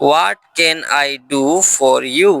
What can I do for you?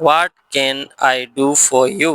What can I do for you?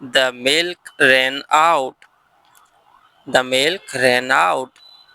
The milk ran out. The milk ran out.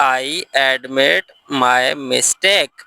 I admit my mistake.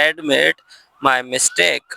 admit my mistake.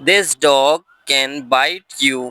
This dog can bite you.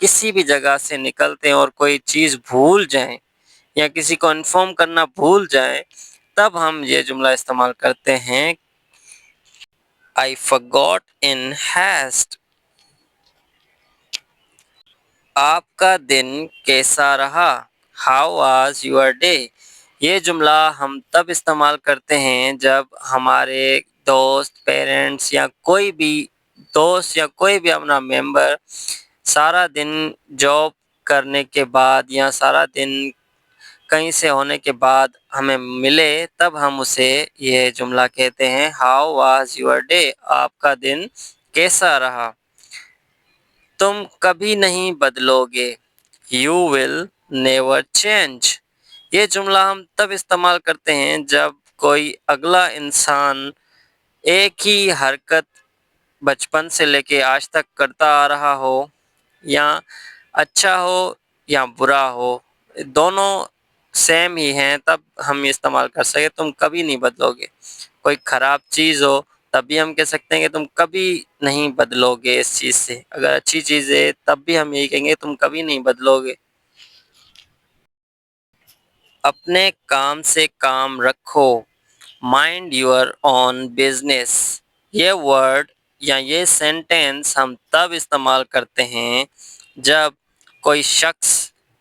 کسی بھی جگہ سے نکلتے ہیں اور کوئی چیز بھول جائیں یا کسی کو انفارم کرنا بھول جائیں تب ہم یہ جملہ استعمال کرتے ہیں I forgot in haste. آپ کا دن کیسا رہا؟ How was your day? یہ جملہ ہم تب استعمال کرتے ہیں جب ہمارے دوست، پیرنٹس یا کوئی بھی اپنا ممبر سارا دن جاب کرنے کے بعد یا سارا دن کہیں سے ہونے کے بعد ہمیں ملے تب ہم اسے یہ جملہ کہتے ہیں How was your day? آپ کا دن کیسا رہا؟ تم کبھی نہیں بدلو گے. You will never change. یہ جملہ ہم تب استعمال کرتے ہیں جب کوئی اگلا انسان ایک ہی حرکت بچپن سے لے کے آج تک کرتا آ رہا ہو یا اچھا ہو یا برا ہو، دونوں سیم ہی ہیں، تب ہم استعمال کر سکے تم کبھی نہیں بدلو گے. کوئی خراب چیز ہو تب بھی ہم کہہ سکتے ہیں کہ تم کبھی نہیں بدلو گے اس چیز سے. اگر اچھی چیز ہے تب بھی ہم یہی کہیں گے تم کبھی نہیں بدلو گے. اپنے کام سے کام رکھو. Mind your own business. یہ ورڈ یا یہ سینٹینس ہم تب استعمال کرتے ہیں جب کوئی شخص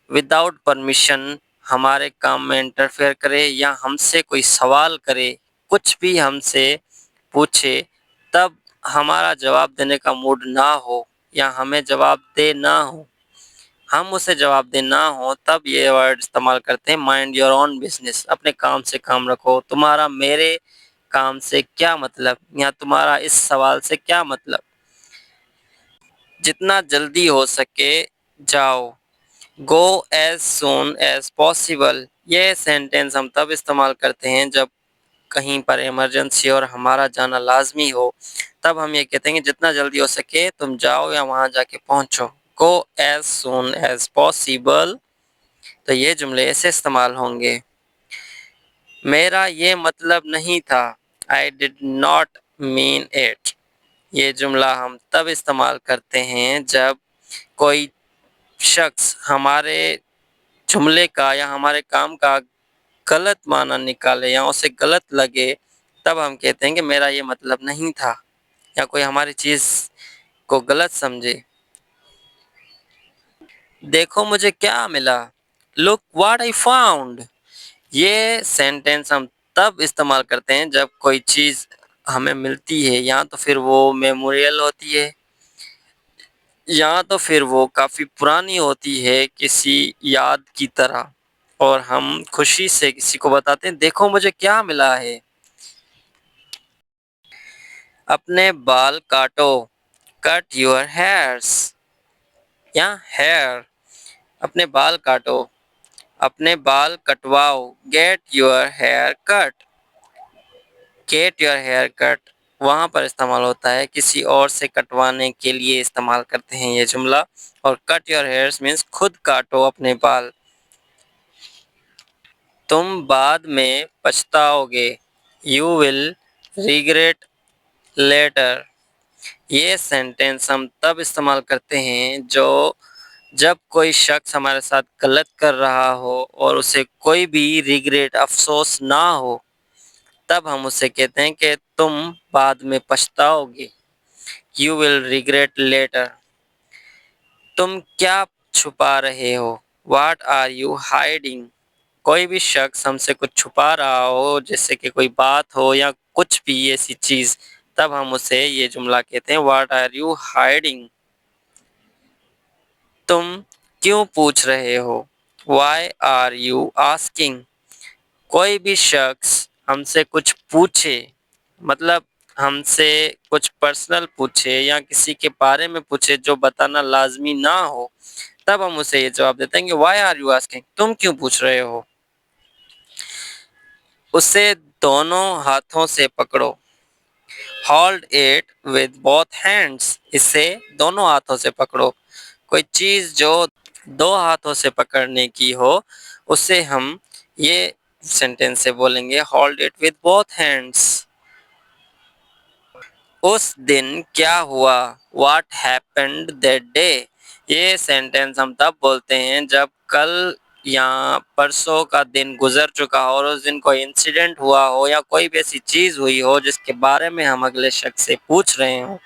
وداؤٹ پرمیشن ہمارے کام میں انٹرفیئر کرے یا ہم سے کوئی سوال کرے، کچھ بھی ہم سے پوچھے، تب ہمارا جواب دینے کا موڈ نہ ہو یا ہمیں جواب دے نہ ہو، ہم اسے جواب دے نہ ہو، تب یہ ورڈ استعمال کرتے ہیں مائنڈ یور اون بزنس. اپنے کام سے کام رکھو. تمہارا میرے کام سے کیا مطلب یا تمہارا اس سوال سے کیا مطلب؟ جتنا جلدی ہو سکے جاؤ. گو ایز سون ایز پاسبل. یہ سینٹینس ہم تب استعمال کرتے ہیں جب کہیں پر ایمرجنسی اور ہمارا جانا لازمی ہو، تب ہم یہ کہتے ہیں کہ جتنا جلدی ہو سکے تم جاؤ یا وہاں جا کے پہنچو. Go as soon as possible. تو یہ جملے ایسے استعمال ہوں گے. میرا یہ مطلب نہیں تھا. I did not mean it. یہ جملہ ہم تب استعمال کرتے ہیں جب کوئی شخص ہمارے جملے کا یا ہمارے کام کا غلط معنی نکالے یا اسے غلط لگے، تب ہم کہتے ہیں کہ میرا یہ مطلب نہیں تھا، یا کوئی ہماری چیز کو غلط سمجھے. دیکھو مجھے کیا ملا. Look what I found. یہ سینٹینس ہم تب استعمال کرتے ہیں جب کوئی چیز ہمیں ملتی ہے یا تو پھر وہ میموریل ہوتی ہے یا تو پھر وہ کافی پرانی ہوتی ہے کسی یاد کی طرح، اور ہم خوشی سے کسی کو بتاتے ہیں دیکھو مجھے کیا ملا ہے. اپنے بال کاٹو. کٹ یور ہیئرس یا ہیئر. اپنے بال کاٹو. اپنے بال کٹواؤ. Get your hair cut. Get your hair cut وہاں پر استعمال ہوتا ہے کسی اور سے کٹوانے کے لیے استعمال کرتے ہیں یہ جملہ، اور کٹ یور ہیئرس مینس خود کاٹو اپنے بال. تم بعد میں پچھتاؤ گے. You will regret later. یہ سینٹینس ہم تب استعمال کرتے ہیں جب کوئی شخص ہمارے ساتھ غلط کر رہا ہو اور اسے کوئی بھی ریگریٹ افسوس نہ ہو، تب ہم اسے کہتے ہیں کہ تم بعد میں پچھتاؤ گے. You will regret later. تم کیا چھپا رہے ہو. What are you hiding? کوئی بھی شخص ہم سے کچھ چھپا رہا ہو، جیسے کہ کوئی بات ہو یا کچھ بھی ایسی چیز، تب ہم اسے یہ جملہ کہتے ہیں What are you hiding? تم کیوں پوچھ رہے ہو. Why are you asking? کوئی بھی شخص ہم سے کچھ پوچھے، مطلب ہم سے کچھ پرسنل پوچھے یا کسی کے بارے میں پوچھے جو بتانا لازمی نہ ہو، تب ہم اسے یہ جواب دیتے ہیں کہ Why are you asking? تم کیوں پوچھ رہے ہو. اسے دونوں ہاتھوں سے پکڑو. Hold it with both hands. اسے دونوں ہاتھوں سے پکڑو. کوئی چیز جو دو ہاتھوں سے پکڑنے کی ہو اسے ہم یہ سینٹینس سے بولیں گے Hold it with both hands. اس دن کیا ہوا. What happened that day? یہ سینٹینس ہم تب بولتے ہیں جب کل یا پرسوں کا دن گزر چکا ہو اور اس دن کوئی انسیڈنٹ ہوا ہو یا کوئی بھی ایسی چیز ہوئی ہو جس کے بارے میں ہم اگلے شخص سے پوچھ رہے ہوں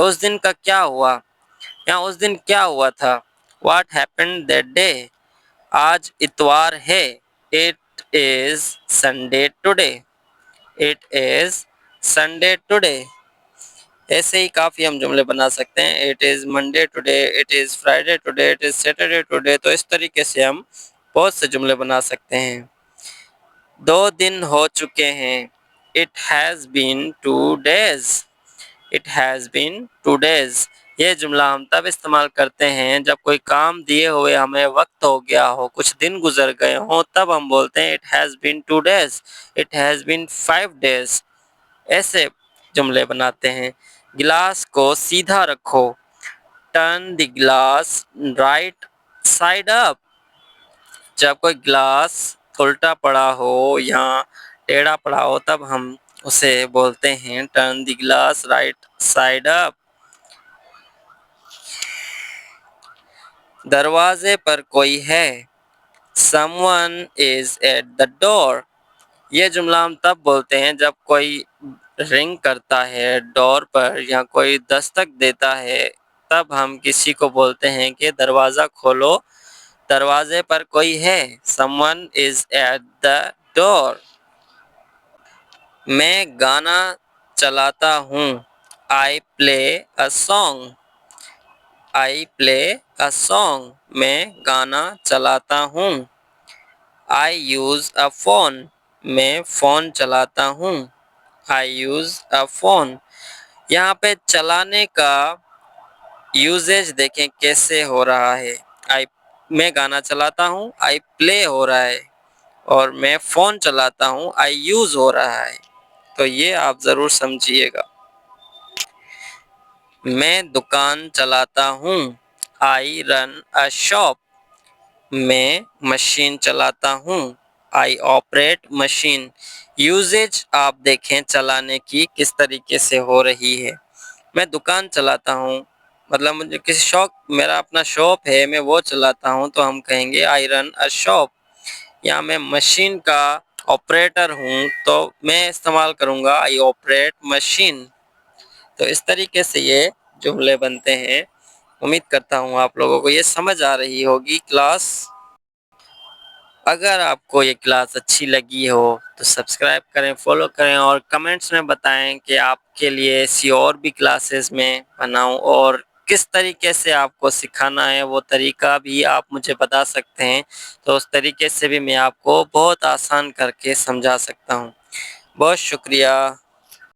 اس دن کا کیا ہوا یا اس دن کیا ہوا تھا. What happened that day. آج اتوار ہے. It is Sunday today. It is Sunday today. ایسے ہی کافی ہم جملے بنا سکتے ہیں. It is Monday today. It is Friday today. It is Saturday today. تو اس طریقے سے ہم بہت سے جملے بنا سکتے ہیں. 2 دن ہو چکے ہیں. It has been 2 days. It has been 2 days. یہ جملہ ہم تب استعمال کرتے ہیں جب کوئی کام دیے ہوئے ہمیں وقت ہو گیا ہو, کچھ دن گزر گئے ہوں, تب ہم بولتے ہیں It has been 2 days. It has been 5 days. ایسے جملے بناتے ہیں. گلاس کو سیدھا رکھو. Turn the glass right side up. جب کوئی گلاس الٹا پڑا ہو یا ٹیڑھا پڑا ہو تب ہم اسے بولتے ہیں turn the glass right side up. دروازے پر کوئی ہے. Someone is at the door. یہ جملہ ہم تب بولتے ہیں جب کوئی رنگ کرتا ہے ڈور پر یا کوئی دستک دیتا ہے, تب ہم کسی کو بولتے ہیں کہ دروازہ کھولو, دروازے پر کوئی ہے. Someone is at the door. میں گانا چلاتا ہوں. I play a song. I play a song. میں گانا چلاتا ہوں. I use a phone. میں فون چلاتا ہوں. I use a phone. یہاں پہ چلانے کا یوزیج دیکھیں کیسے ہو رہا ہے. میں گانا چلاتا ہوں. I play ہو رہا ہے اور میں فون چلاتا ہوں. I use ہو رہا ہے. تو یہ آپ ضرور سمجھیے گا. میں دکان چلاتا ہوں. I run a shop. میں مشین چلاتا ہوں. I operate machine. یوزیج آپ دیکھیں چلانے کی کس طریقے سے ہو رہی ہے. میں دکان چلاتا ہوں مطلب مجھے کسی شوق, میرا اپنا شاپ ہے, میں وہ چلاتا ہوں تو ہم کہیں گے I run a shop. یا میں مشین کا آپریٹر ہوں تو میں استعمال کروں گا I operate machine. تو اس طریقے سے یہ جملے بنتے ہیں. امید کرتا ہوں آپ لوگوں کو یہ سمجھ آ رہی ہوگی کلاس. اگر آپ کو یہ کلاس اچھی لگی ہو تو سبسکرائب کریں, فالو کریں اور کمنٹس میں بتائیں کہ آپ کے لیے ایسی اور بھی کلاسز میں بناؤں اور کس طریقے سے آپ کو سکھانا ہے وہ طریقہ بھی آپ مجھے بتا سکتے ہیں. تو اس طریقے سے بھی میں آپ کو بہت آسان کر کے سمجھا سکتا ہوں. بہت شکریہ.